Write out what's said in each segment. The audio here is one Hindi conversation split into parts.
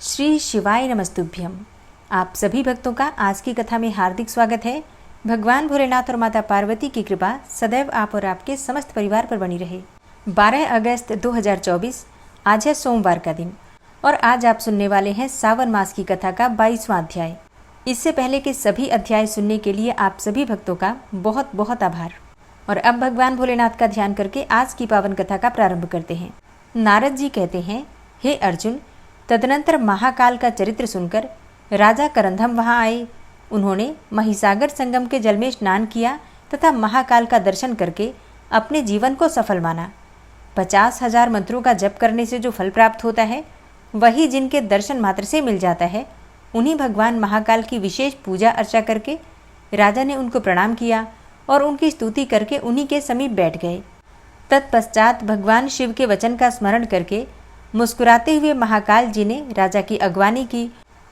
श्री शिवाय नमस्तुभ्यम। आप सभी भक्तों का आज की कथा में हार्दिक स्वागत है। भगवान भोलेनाथ और माता पार्वती की कृपा सदैव आप और आपके समस्त परिवार पर बनी रहे। 12 अगस्त 2024 आज है सोमवार का दिन और आज आप सुनने वाले हैं सावन मास की कथा का 22वां अध्याय। इससे पहले के सभी अध्याय सुनने के लिए आप सभी भक्तों का बहुत बहुत आभार। और अब भगवान भोलेनाथ का ध्यान करके आज की पावन कथा का प्रारंभ करते हैं। नारद जी कहते हैं, हे अर्जुन, तदनंतर महाकाल का चरित्र सुनकर राजा करंधम वहां आए। उन्होंने महिसागर संगम के जल में स्नान किया तथा महाकाल का दर्शन करके अपने जीवन को सफल माना। 50,000 मंत्रों का जप करने से जो फल प्राप्त होता है, वही जिनके दर्शन मात्र से मिल जाता है, उन्हीं भगवान महाकाल की विशेष पूजा अर्चा करके राजा ने उनको प्रणाम किया और उनकी स्तुति करके उन्हीं के समीप बैठ गए। तत्पश्चात भगवान शिव के वचन का स्मरण करके मुस्कुराते हुए महाकाल जी ने राजा की अगवानी की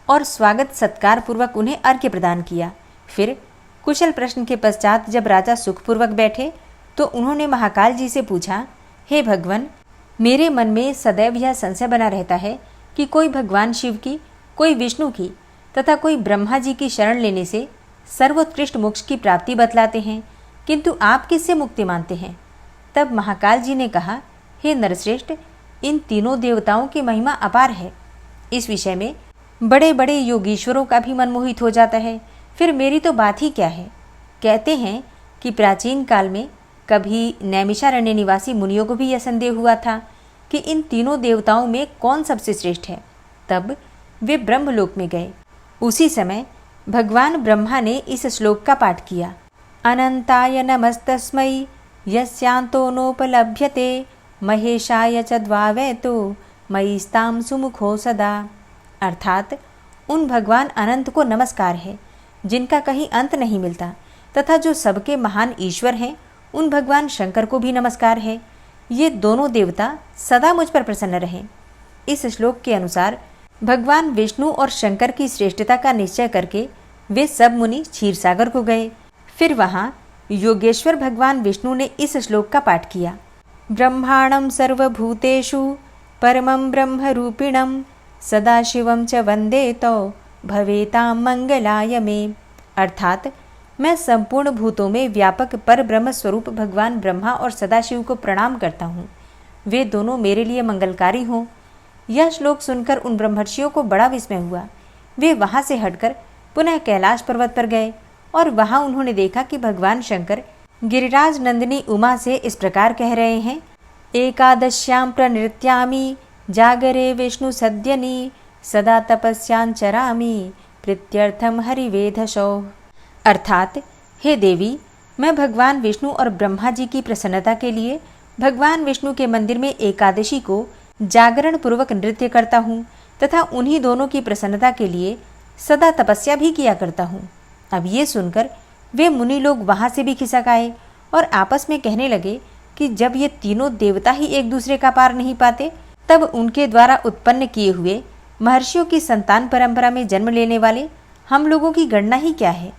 और स्वागत सत्कार पूर्वक उन्हें अर्घ्य प्रदान किया। फिर कुशल प्रश्न के पश्चात जब राजा सुखपूर्वक बैठे तो उन्होंने महाकाल जी से पूछा, हे भगवान, मेरे मन में सदैव यह संशय बना रहता है कि कोई भगवान शिव की, कोई विष्णु की तथा कोई ब्रह्मा जी की शरण लेने से सर्वोत्कृष्ट मोक्ष की प्राप्ति बतलाते हैं, किंतु आप किससे मुक्ति मानते हैं? तब महाकाल जी ने कहा, हे नरश्रेष्ठ, इन तीनों देवताओं की महिमा अपार है। इस विषय में बड़े बड़े योगीश्वरों का भी मन मोहित हो जाता है, फिर मेरी तो बात ही क्या है। कहते हैं कि प्राचीन काल में कभी नैमिषारण्य निवासी मुनियों को भी यह संदेह हुआ था कि इन तीनों देवताओं में कौन सबसे श्रेष्ठ है। तब वे ब्रह्मलोक में गए। उसी समय भगवान ब्रह्मा ने इस श्लोक का पाठ किया, अनंताय नमस्तस्मै यस्यांतो नोपलभ्यते महेशाय च द्वावैतो मयिस्ताम सुमुखो सदा। अर्थात उन भगवान अनंत को नमस्कार है जिनका कहीं अंत नहीं मिलता, तथा जो सबके महान ईश्वर हैं उन भगवान शंकर को भी नमस्कार है। ये दोनों देवता सदा मुझ पर प्रसन्न रहें। इस श्लोक के अनुसार भगवान विष्णु और शंकर की श्रेष्ठता का निश्चय करके वे सब मुनि क्षीरसागर को गए। फिर वहाँ योगेश्वर भगवान विष्णु ने इस श्लोक का पाठ किया, ब्रह्माणं सर्वभूतेषु परमं ब्रह्मरूपिणं सदाशिवं च वन्दे तौ भवेतां मंगलाय मे। अर्थात मैं संपूर्ण भूतों में व्यापक पर ब्रह्म स्वरूप भगवान ब्रह्मा और सदाशिव को प्रणाम करता हूँ, वे दोनों मेरे लिए मंगलकारी हों। यह श्लोक सुनकर उन ब्रह्मर्षियों को बड़ा विस्मय हुआ। वे वहाँ से हटकर पुनः कैलाश पर्वत पर गए और वहाँ उन्होंने देखा कि भगवान शंकर गिरिराज नंदिनी उमा से इस प्रकार कह रहे हैं, एकादश्यां प्रनृत्यामि जागरे विष्णु सद्यनि सदा तपस्यां चरामि प्रीत्यर्थम हरिवेधशो। अर्थात, हे देवी, मैं भगवान विष्णु और ब्रह्मा जी की प्रसन्नता के लिए भगवान विष्णु के मंदिर में एकादशी को जागरण पूर्वक नृत्य करता हूँ तथा उन्हीं दोनों की प्रसन्नता के लिए सदा तपस्या भी किया करता हूँ। अब ये सुनकर वे मुनि लोग वहाँ से भी खिसक आए और आपस में कहने लगे कि जब ये तीनों देवता ही एक दूसरे का पार नहीं पाते, तब उनके द्वारा उत्पन्न किए हुए महर्षियों की संतान परंपरा में जन्म लेने वाले हम लोगों की गणना ही क्या है।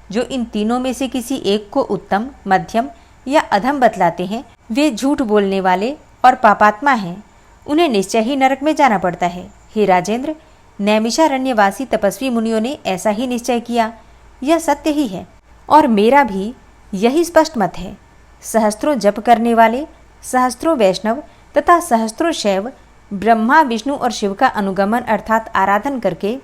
जो इन तीनों में से किसी एक को उत्तम, मध्यम या अधम बतलाते हैं, वे झूठ बोलने वाले और पापात्मा हैं। उन्हें निश्चय ही नरक में जाना पड़ता है। हे राजेंद्र, नैमिषारण्यवासी तपस्वी मुनियों ने ऐसा ही निश्चय किया। यह सत्य ही है और मेरा भी यही स्पष्ट मत है। सहस्त्रों जप करने वाले, सहस्त्रों वैष्णव तथा सहस्त्रों शैव ब्रह्मा, विष्णु और शिव का अनुगमन अर्थात आराधन करके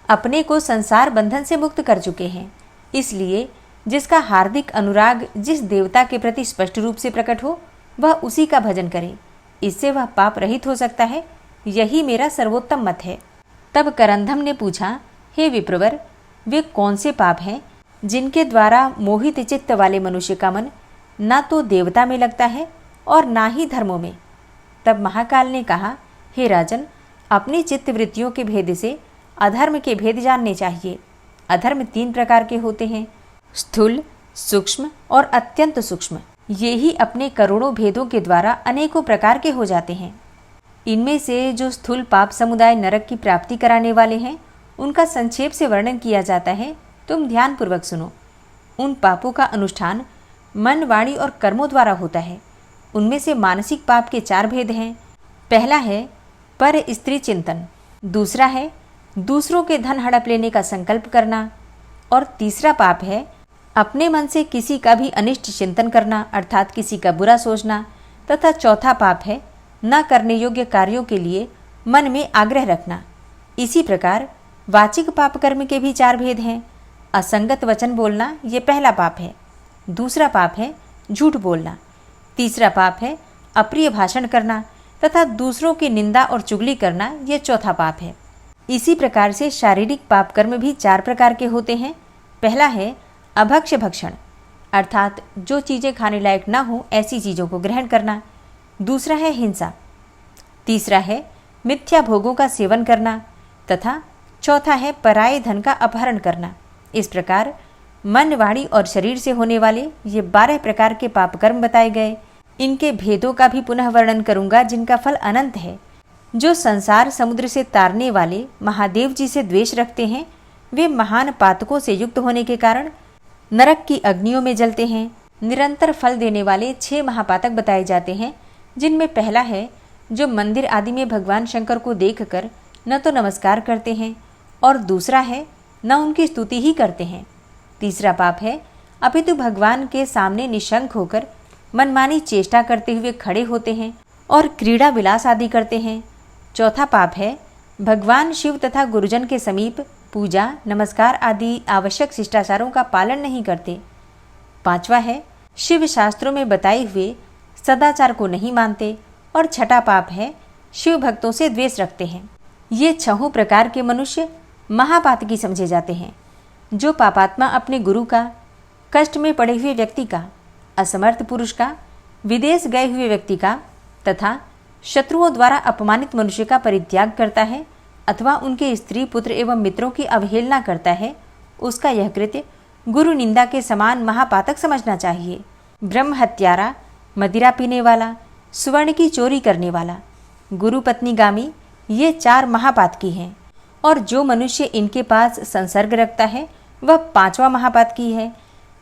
अपने को संसार बंधन से मुक्त कर चुके हैं। इसलिए जिसका हार्दिक अनुराग जिस देवता के प्रति स्पष्ट रूप से प्रकट हो, वह उसी का भजन करे। इससे वह पाप रहित हो सकता है। यही मेरा सर्वोत्तम मत है। तब करंधम ने पूछा, हे विप्रवर, वे कौन से पाप हैं जिनके द्वारा मोहित चित्त वाले मनुष्य का मन ना तो देवता में लगता है और ना ही धर्मों में? तब महाकाल ने कहा, हे राजन, अपनी चित्त वृत्तियों के भेद से अधर्म के भेद जानने चाहिए। अधर्म 3 प्रकार के होते हैं, स्थूल, सूक्ष्म और अत्यंत सूक्ष्म। ये ही अपने करोड़ों भेदों के द्वारा अनेकों प्रकार के हो जाते हैं। इनमें से जो स्थूल पाप समुदाय नरक की प्राप्ति कराने वाले हैं, उनका संक्षेप से वर्णन किया जाता है। तुम ध्यानपूर्वक सुनो। उन पापों का अनुष्ठान मन, वाणी और कर्मों द्वारा होता है। उनमें से मानसिक पाप के 4 भेद हैं। पहला है पर स्त्री चिंतन, दूसरा है दूसरों के धन हड़प लेने का संकल्प करना। और तीसरा पाप है अपने मन से किसी का भी अनिष्ट चिंतन करना, अर्थात किसी का बुरा सोचना। तथा चौथा पाप है न करने योग्य कार्यों के लिए मन में आग्रह रखना। इसी प्रकार वाचिक पाप कर्म के भी 4 भेद हैं। असंगत वचन बोलना ये पहला पाप है। दूसरा पाप है झूठ बोलना। तीसरा पाप है अप्रिय भाषण करना तथा दूसरों की निंदा और चुगली करना, ये चौथा पाप है। इसी प्रकार से शारीरिक पाप कर्म भी 4 प्रकार के होते हैं। पहला है अभक्ष्य भक्षण, अर्थात जो चीज़ें खाने लायक ना हो ऐसी चीज़ों को ग्रहण करना। दूसरा है हिंसा। तीसरा है मिथ्या भोगों का सेवन करना तथा चौथा है पराये धन का अपहरण करना। इस प्रकार मन, वाणी और शरीर से होने वाले ये 12 प्रकार के पाप कर्म बताए गए। इनके भेदों का भी पुनः वर्णन करूंगा, जिनका फल अनंत है। जो संसार समुद्र से तारने वाले महादेव जी से द्वेष रखते हैं, वे महान पातकों से युक्त होने के कारण नरक की अग्नियों में जलते हैं। निरंतर फल देने वाले 6 महापातक बताए जाते हैं, जिनमें पहला है जो मंदिर आदि में भगवान शंकर को देखकर न तो नमस्कार करते हैं और दूसरा है न उनकी स्तुति ही करते हैं। तीसरा पाप है अपितु भगवान के सामने निशंक होकर मनमानी चेष्टा करते हुए खड़े होते हैं और क्रीड़ा विलास आदि करते हैं। चौथा पाप है भगवान शिव तथा गुरुजन के समीप पूजा, नमस्कार आदि आवश्यक शिष्टाचारों का पालन नहीं करते। पांचवा है शिव शास्त्रों में बताए हुए सदाचार को नहीं मानते। और छठा पाप है शिव भक्तों से द्वेष रखते हैं। ये 6 प्रकार के मनुष्य महापातकी समझे जाते हैं। जो पापात्मा अपने गुरु का, कष्ट में पड़े हुए व्यक्ति का, असमर्थ पुरुष का, विदेश गए हुए व्यक्ति का तथा शत्रुओं द्वारा अपमानित मनुष्य का परित्याग करता है अथवा उनके स्त्री, पुत्र एवं मित्रों की अवहेलना करता है, उसका यह कृत्य गुरु निंदा के समान महापातक समझना चाहिए। ब्रह्म हत्यारा, मदिरा पीने वाला, स्वर्ण की चोरी करने वाला, गुरु पत्नीगामी, ये 4 महापातकी हैं। और जो मनुष्य इनके पास संसर्ग रखता है वह 5वां महापातकी है।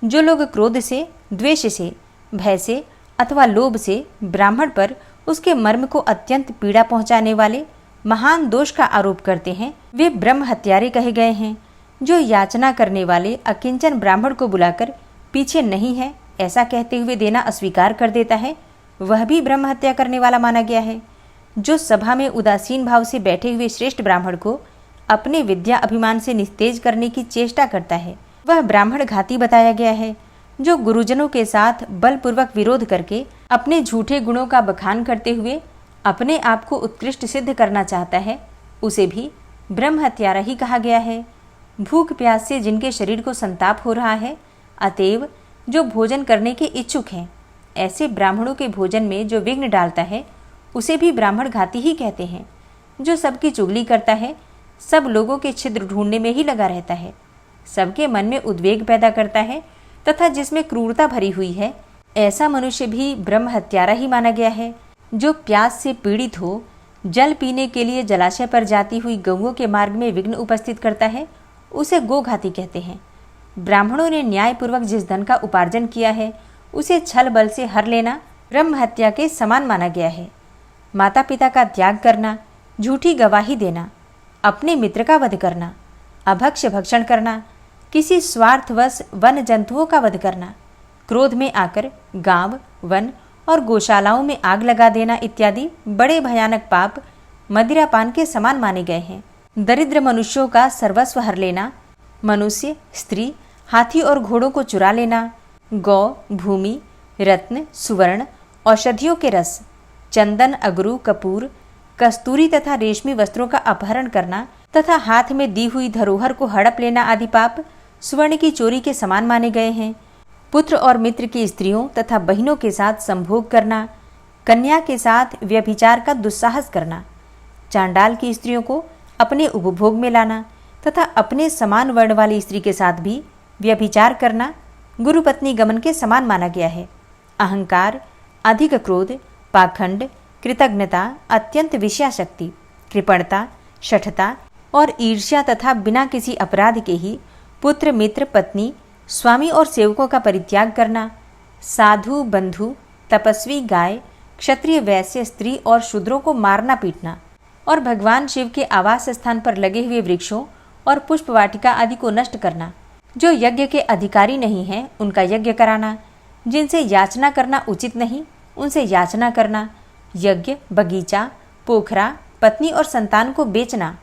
जो लोग क्रोध से, द्वेष से, भय से अथवा लोभ से ब्राह्मण पर उसके मर्म को अत्यंत पीड़ा पहुंचाने वाले महान दोष का आरोप करते हैं, वे ब्रह्म हत्यारे कहे गए हैं। जो याचना करने वाले अकिंचन ब्राह्मण को बुलाकर पीछे नहीं है ऐसा कहते हुए देना अस्वीकार कर देता है, वह भी ब्रह्म हत्या करने वाला माना गया है। जो सभा में उदासीन भाव से बैठे हुए श्रेष्ठ ब्राह्मण को अपने विद्या अभिमान से निस्तेज करने की चेष्टा करता है, वह ब्राह्मण घाती बताया गया है। जो गुरुजनों के साथ बलपूर्वक विरोध करके अपने झूठे गुणों का बखान करते हुए अपने आप को उत्कृष्ट सिद्ध करना चाहता है, उसे भी ब्रह्म हत्यारा ही कहा गया है। भूख प्यास से जिनके शरीर को संताप हो रहा है, अतएव जो भोजन करने के इच्छुक हैं, ऐसे ब्राह्मणों के भोजन में जो विघ्न डालता है, उसे भी ब्राह्मण घाती ही कहते हैं। जो सबकी चुगली करता है, सब लोगों के छिद्र ढूंढने में ही लगा रहता है, सबके मन में उद्वेग पैदा करता है तथा जिसमें क्रूरता भरी हुई है, ऐसा मनुष्य भी ब्रह्म हत्यारा ही माना गया है। जो प्यास से पीड़ित हो जल पीने के लिए जलाशय पर जाती हुई गऊओं के मार्ग में विघ्न उपस्थित करता है, उसे गोघाती कहते हैं। ब्राह्मणों ने न्यायपूर्वक जिस धन का उपार्जन किया है, उसे छल बल से हर लेना ब्रह्म हत्या के समान माना गया है। माता पिता का त्याग करना, झूठी गवाही देना, अपने मित्र का वध करना, अभक्ष्य भक्षण करना, किसी स्वार्थवश वन जंतुओं का वध करना, क्रोध में आकर गांव, वन और गौशालाओं में आग लगा देना इत्यादि बड़े भयानक पाप मदिरापान के समान माने गए हैं। दरिद्र मनुष्यों का सर्वस्व हर लेना, मनुष्य, स्त्री, हाथी और घोड़ों को चुरा लेना, गौ, भूमि, रत्न, सुवर्ण, औषधियों के रस, चंदन, अगरू, कपूर, कस्तूरी तथा रेशमी वस्त्रों का अपहरण करना तथा हाथ में दी हुई धरोहर को हड़प लेना आदि पाप स्वर्ण की चोरी के समान माने गए हैं। पुत्र और मित्र की स्त्रियों तथा बहनों के साथ संभोग करना, कन्या के साथ व्यभिचार का दुस्साहस करना, चांडाल की स्त्रियों को अपने उपभोग में लाना तथा अपने समान वर्ण वाली स्त्री के साथ भी व्यभिचार करना गुरुपत्नी गमन के समान माना गया है। अहंकार, अधिक क्रोध, पाखंड, कृतज्ञता, अत्यंत विषयाशक्ति, कृपणता, शठता और ईर्ष्या तथा बिना किसी अपराध के ही पुत्र, मित्र, पत्नी, स्वामी और सेवकों का परित्याग करना, साधु, बंधु, तपस्वी, गाय, क्षत्रिय, वैश्य, स्त्री और शूद्रों को मारना पीटना, और भगवान शिव के आवास स्थान पर लगे हुए वृक्षों और पुष्प वाटिका आदि को नष्ट करना। जो यज्ञ के अधिकारी नहीं हैं उनका यज्ञ कराना। जिनसे याचना करना उचित नहीं उनसे याचना करना। यज्ञ, बगीचा, पोखरा, पत्नी और संतान को बेचना।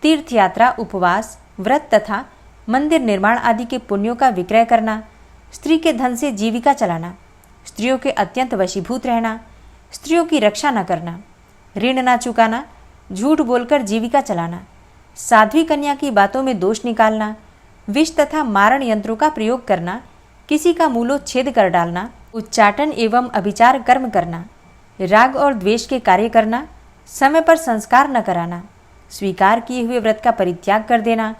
तीर्थ यात्रा, उपवास, व्रत तथा मंदिर निर्माण आदि के पुण्यों का विक्रय करना। स्त्री के धन से जीविका चलाना। स्त्रियों के अत्यंत वशीभूत रहना। स्त्रियों की रक्षा न करना। ऋण न चुकाना। झूठ बोलकर जीविका चलाना। साध्वी कन्या की बातों में दोष निकालना। विष तथा मारण यंत्रों का प्रयोग करना। किसी का मूलोच्छेद कर डालना। उच्चाटन एवं अभिचार कर्म करना। राग और द्वेष के कार्य करना। समय पर संस्कार न कराना। स्वीकार किए हुए व्रत का परित्याग कर देना।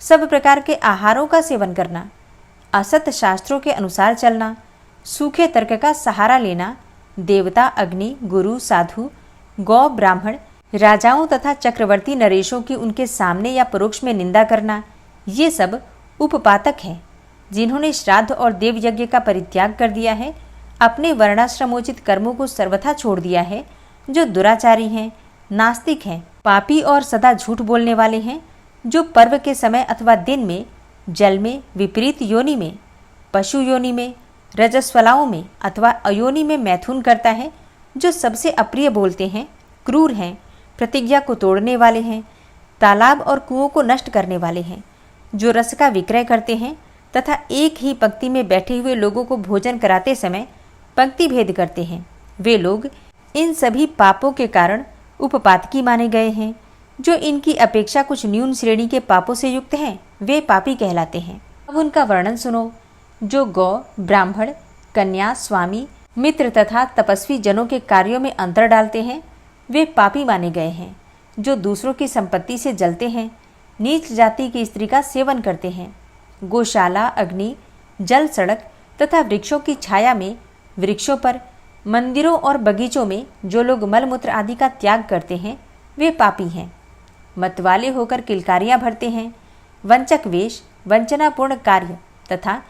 सब प्रकार के आहारों का सेवन करना। असत शास्त्रों के अनुसार चलना। सूखे तर्क का सहारा लेना। देवता, अग्नि, गुरु, साधु, गौ, ब्राह्मण, राजाओं तथा चक्रवर्ती नरेशों की उनके सामने या परोक्ष में निंदा करना, ये सब उपपातक हैं। जिन्होंने श्राद्ध और देव यज्ञ का परित्याग कर दिया है, अपने वर्णाश्रमोचित कर्मों को सर्वथा छोड़ दिया है, जो दुराचारी हैं, नास्तिक हैं, पापी और सदा झूठ बोलने वाले हैं, जो पर्व के समय अथवा दिन में, जल में, विपरीत योनि में, पशु योनि में, रजस्वलाओं में अथवा अयोनि में मैथुन करता है, जो सबसे अप्रिय बोलते हैं, क्रूर हैं, प्रतिज्ञा को तोड़ने वाले हैं, तालाब और कुओं को नष्ट करने वाले हैं, जो रस का विक्रय करते हैं तथा एक ही पंक्ति में बैठे हुए लोगों को भोजन कराते समय पंक्ति भेद करते हैं, वे लोग इन सभी पापों के कारण उपपातकी माने गए हैं। जो इनकी अपेक्षा कुछ न्यून श्रेणी के पापों से युक्त हैं, वे पापी कहलाते हैं। अब उनका वर्णन सुनो। जो गौ, ब्राह्मण, कन्या, स्वामी, मित्र तथा तपस्वी जनों के कार्यों में अंतर डालते हैं, वे पापी माने गए हैं। जो दूसरों की संपत्ति से जलते हैं, नीच जाति की स्त्री का सेवन करते हैं, गौशाला, अग्नि, जल, सड़क तथा वृक्षों की छाया में, वृक्षों पर, मंदिरों और बगीचों में जो लोग मलमूत्र आदि का त्याग करते हैं, वे पापी हैं। मतवाले होकर किलकारियां भरते हैं, वंचक वेश, वंचनापूर्ण कार्य तथा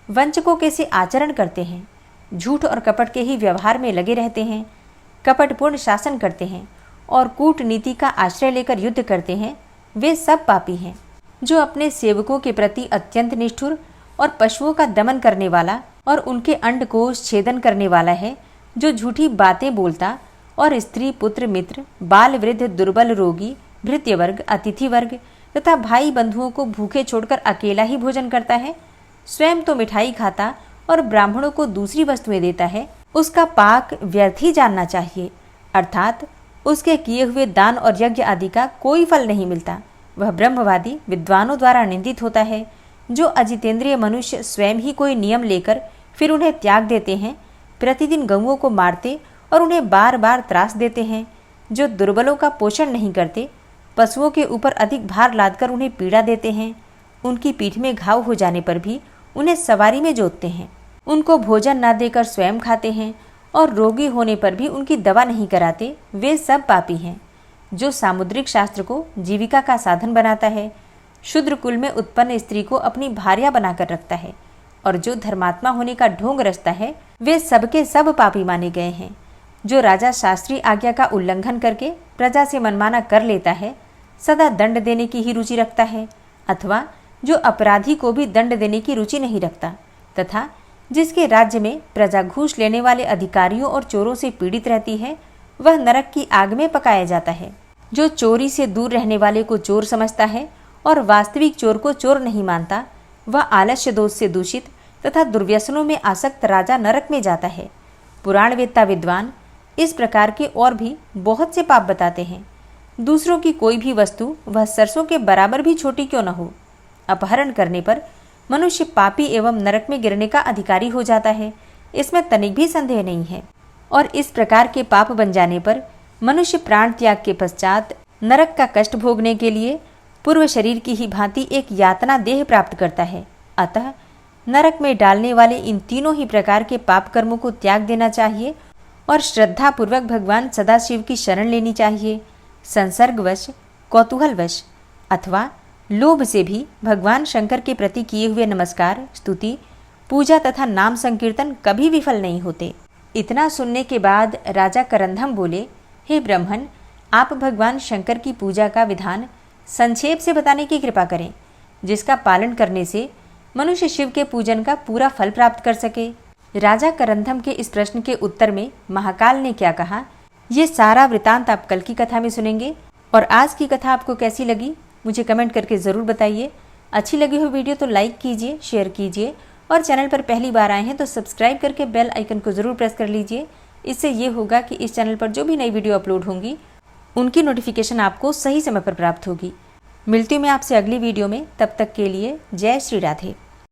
वंचकों के से आचरण करते हैं, झूठ और कपट के ही व्यवहार में लगे रहते हैं, कपटपूर्ण शासन करते हैं और कूटनीति का आश्रय लेकर युद्ध करते हैं, वे सब पापी हैं। जो अपने सेवकों के प्रति अत्यंत निष्ठुर और पशुओं का दमन करने वाला और उनके अंडकोश छेदन करने वाला है, जो झूठी बातें बोलता और स्त्री, पुत्र, मित्र, बाल, वृद्ध, दुर्बल, रोगी, भृत्य वर्ग, अतिथि वर्ग तथा भाई बंधुओं को भूखे छोड़कर अकेला ही भोजन करता है, स्वयं तो मिठाई खाता और ब्राह्मणों को दूसरी वस्तुएं देता है, उसका पाक व्यर्थ ही जानना चाहिए, अर्थात उसके किए हुए दान और यज्ञ आदि का कोई फल नहीं मिलता। वह ब्रह्मवादी विद्वानों द्वारा निंदित होता है। जो अजितेंद्रिय मनुष्य स्वयं ही कोई नियम लेकर फिर उन्हें त्याग देते हैं, प्रतिदिन गऊओं को मारते और उन्हें बार बार त्रास देते हैं, जो दुर्बलों का पोषण नहीं करते, पशुओं के ऊपर अधिक भार लादकर उन्हें पीड़ा देते हैं, उनकी पीठ में घाव हो जाने पर भी उन्हें सवारी में जोतते हैं, उनको भोजन न देकर स्वयं खाते हैं और रोगी होने पर भी उनकी दवा नहीं कराते, वे सब पापी हैं। जो सामुद्रिक शास्त्र को जीविका का साधन बनाता है, शूद्र कुल में उत्पन्न स्त्री को अपनी भार्या बनाकर रखता है और जो धर्मात्मा होने का ढोंग रचता है, वे सबके सब पापी माने गए हैं। जो राजा शास्त्रीय आज्ञा का उल्लंघन करके प्रजा से मनमाना कर लेता है, सदा दंड देने की ही रुचि रखता है, अथवा जो अपराधी को भी दंड देने की रुचि नहीं रखता, तथा जिसके राज्य में प्रजा घूस लेने वाले अधिकारियों और चोरों से पीड़ित रहती है, वह नरक की आग में पकाया जाता है। जो चोरी से दूर रहने वाले को चोर समझता है और वास्तविक चोर को चोर नहीं मानता, वह आलस्य दोष से दूषित तथा दुर्व्यसनों में आसक्त राजा नरक में जाता है। पुराणवेत्ता विद्वान इस प्रकार के और भी बहुत से पाप बताते हैं। दूसरों की कोई भी वस्तु, वह सरसों के बराबर भी छोटी क्यों न हो, अपहरण करने पर मनुष्य पापी एवं नरक में गिरने का अधिकारी हो जाता है, इसमें तनिक भी संदेह नहीं है। और इस प्रकार के पाप बन जाने पर मनुष्य प्राण त्याग के पश्चात नरक का कष्ट भोगने के लिए पूर्व शरीर की ही भांति एक यातना देह प्राप्त करता है। अतः नरक में डालने वाले इन तीनों ही प्रकार के पाप कर्मों को त्याग देना चाहिए और श्रद्धा पूर्वक भगवान सदाशिव की शरण लेनी चाहिए। संसर्गवश, कौतूहलवश अथवा लोभ से भी भगवान शंकर के प्रति किए हुए नमस्कार, स्तुति, पूजा तथा नाम संकीर्तन कभी विफल नहीं होते। इतना सुनने के बाद राजा करंधम बोले, हे ब्राह्मण, आप भगवान शंकर की पूजा का विधान संक्षेप से बताने की कृपा करें, जिसका पालन करने से मनुष्य शिव के पूजन का पूरा फल प्राप्त कर सके। राजा करंथम के इस प्रश्न के उत्तर में महाकाल ने क्या कहा, ये सारा वृतांत आप कल की कथा में सुनेंगे। और आज की कथा आपको कैसी लगी मुझे कमेंट करके ज़रूर बताइए। अच्छी लगी हो वीडियो तो लाइक कीजिए, शेयर कीजिए और चैनल पर पहली बार आए हैं तो सब्सक्राइब करके बेल आइकन को ज़रूर प्रेस कर लीजिए। इससे ये होगा कि इस चैनल पर जो भी नई वीडियो अपलोड होंगी उनकी नोटिफिकेशन आपको सही समय पर प्राप्त होगी। मिलती हूँ मैं आपसे अगली वीडियो में, तब तक के लिए जय श्री राधे।